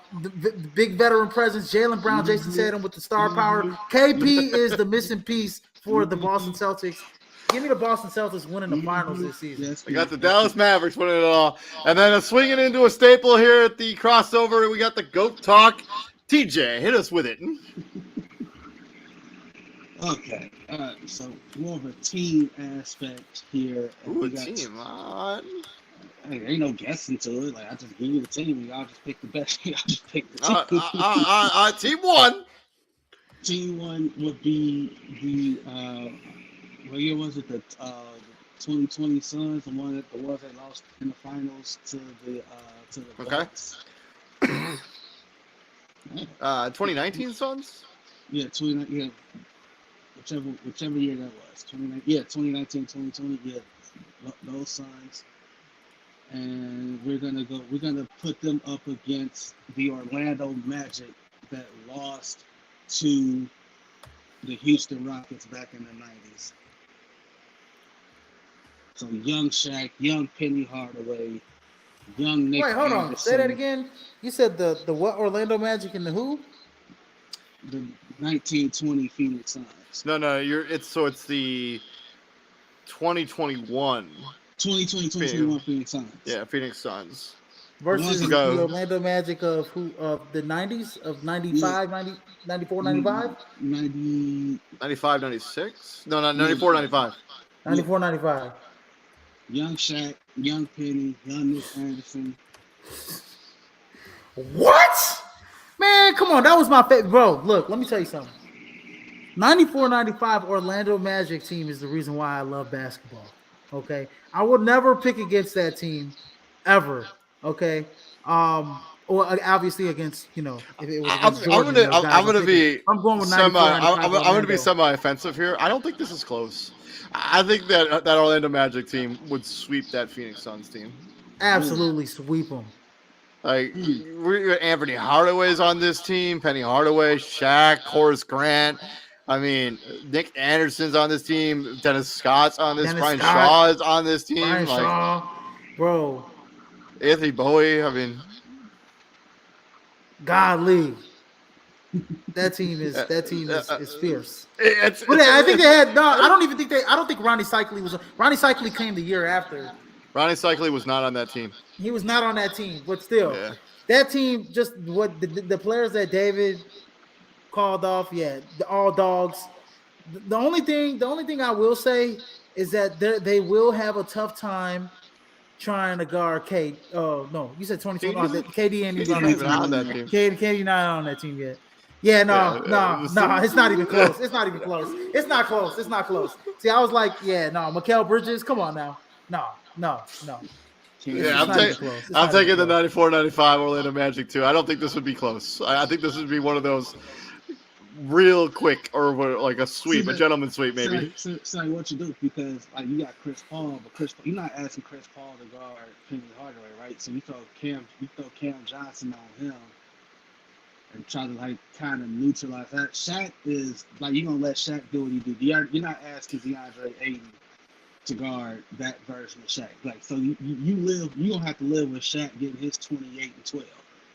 big veteran presence, Jaylen Brown, Jason Tatum with the star power. KP is the missing piece for the Boston Celtics. Give me the Boston Celtics winning the finals this season. Yes, We got the Dallas Mavericks winning it all. And then swinging into a staple here at the crossover, we got the GOAT Talk. TJ, hit us with it. Okay. So more of a team aspect here. Ooh, a team. Hey, ain't no guessing to it. Like, I just give you the team, and y'all just pick the best. Y'all just pick the team. Team one. Team one would be the what year was it? The 2020 Suns, the one that lost in the finals to the Bucks. 2019 Suns. Yeah, 2019. Yeah, whichever year that was. 2019, 2020. Yeah, those Suns. And we're gonna put them up against the Orlando Magic that lost to the Houston Rockets back in the 90s. So young Shaq, young Penny Hardaway, young Nick Wait, hold on. Anderson. Say that again. You said the what? Orlando Magic and the who? The 1920 Phoenix Suns. No, it's the 2021. 2021 Phoenix Suns. Yeah, Phoenix Suns. Versus the Orlando Magic of the 90s, of 95, 90, 94, 95? 95, 96? No, not 94, 95. 94, 95. Young Shaq, young Penny, young Nick Anderson. What? Man, come on. That was my favorite. Bro, look, let me tell you something. 94, 95 Orlando Magic team is the reason why I love basketball. Okay? I would never pick against that team ever. Okay? Or obviously against, if it was against Jordan, I'm gonna be semi semi-offensive here. I don't think this is close. I think that Orlando Magic team would sweep that Phoenix Suns team. Absolutely sweep them. Like Anthony Hardaway's on this team, Penny Hardaway, Shaq, Horace Grant. I mean, Nick Anderson's on this team. Dennis Scott's on this. Brian Shaw is on this team. Brian Shaw, bro. Anthony Bowie. I mean, godly. That team is fierce. But I think they had no. I don't think Ronnie Cycli was. Ronnie Cycli came the year after. Ronnie Cycli was not on that team. He was not on that team, but still, that team just what the players that David called off. Yeah, all dogs. The only thing I will say is that they will have a tough time trying to guard Kate. Oh no, you said 2020. KD ain't even on that team. KD not on that team yet. Yeah, no, it's not even close. It's not even close. It's not close. It's not close. See, I was like, Mikal Bridges, come on now. No. Yeah, I'm taking the 94-95 Orlando Magic too. I don't think this would be close. I think this would be one of those real quick or like a sweep, a gentleman's sweep maybe. So what you do, because like you got Chris Paul, but you're not asking Chris Paul to guard Penny Hardaway, right? So you throw Cam Johnson on him and try to like kind of neutralize that. Shaq is like, you're gonna let Shaq do what he do. You're not asking DeAndre Ayton to guard that version of Shaq. Like, so you gonna have to live with Shaq getting his 28 and 12.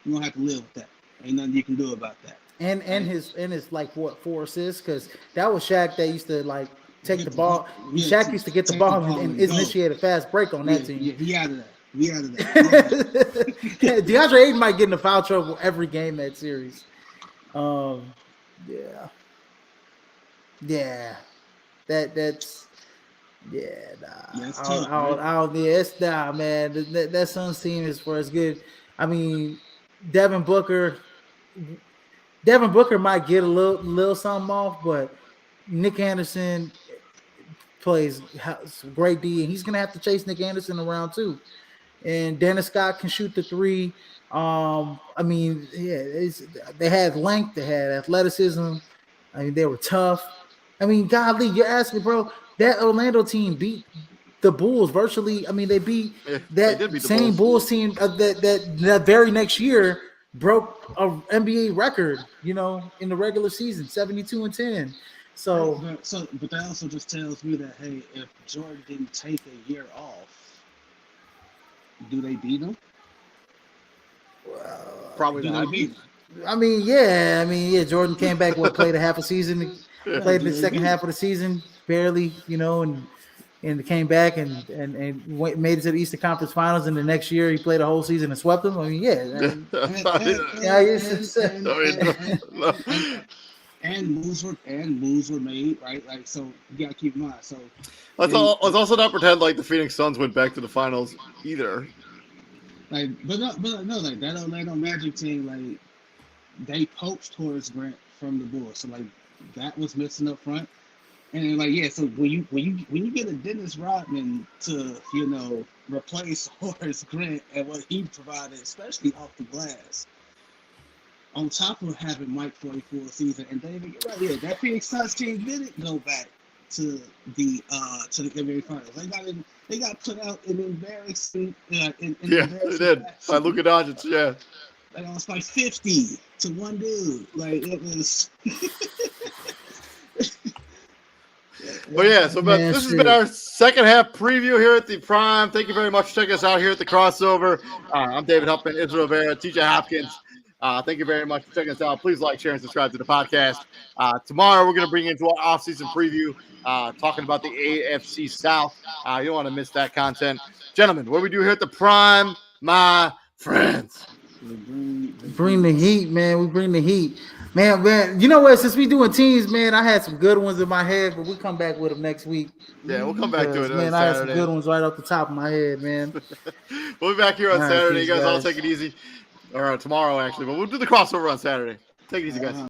You're gonna have to live with that. Ain't nothing you can do about that. And his like what, 4 assists, because that was Shaq that used to like take the ball. Shaq used to get the ball and initiate a fast break on that team. Yeah, we out of that. DeAndre Ayton might get into foul trouble every game that series. That's man. That Suns team is for as good. I mean, Devin Booker might get a little something off, but Nick Anderson plays great D, and he's gonna have to chase Nick Anderson around too. And Dennis Scott can shoot the 3. I mean, they had length, they had athleticism. I mean, they were tough. I mean, golly, you're asking, bro. That Orlando team beat the Bulls virtually. I mean, they beat Yeah, they did that beat the same Bulls. Bulls team that very next year broke a NBA record. You know, in the regular season, 72-10. So But that also just tells me that hey, if Jordan didn't take a year off, do they beat him? Probably Do they not. beat him? I mean, yeah. Jordan came back. Played a half a season, played Do the they second beat half him? of the season, barely. You know, and came back and made it to the Eastern Conference Finals. And the next year, he played a whole season and swept them. I mean, yeah. And Yeah, moves were made, right? Like so, you gotta keep in mind. So let's also not pretend like the Phoenix Suns went back to the finals either. like, but no, like that Orlando Magic team, like they poached Horace Grant from the Bulls, so like that was missing up front. And then, like, yeah, so when you get a Dennis Rodman to replace Horace Grant and what he provided, especially off the glass, on top of having Mike for a full season, and David, you're right, yeah, that Phoenix Suns team didn't go back to the NBA Finals. They got put out in embarrassing Yeah, they did by Luka Doncic. Yeah, like it was like 50 to one dude. Like it was. But yeah, so but this has been our second half preview here at the Prime. Thank you very much for checking us out here at the Crossover. I'm David Huffman, Israel Rivera, TJ Hopkins. Thank you very much for checking us out. Please like, share, and subscribe to the podcast. Tomorrow, we're going to bring you into our off-season preview, talking about the AFC South. You don't want to miss that content. Gentlemen, what we do here at the Prime, my friends. Bring the heat, man. We bring the heat. Man. You know what? Since we doing teams, man, I had some good ones in my head, but we'll come back with them next week. Yeah, we'll come back to it. Man, I had some good ones right off the top of my head, man. We'll be back here on Saturday. You guys all take it easy. Or tomorrow, actually. But we'll do the crossover on Saturday. Take it easy, guys.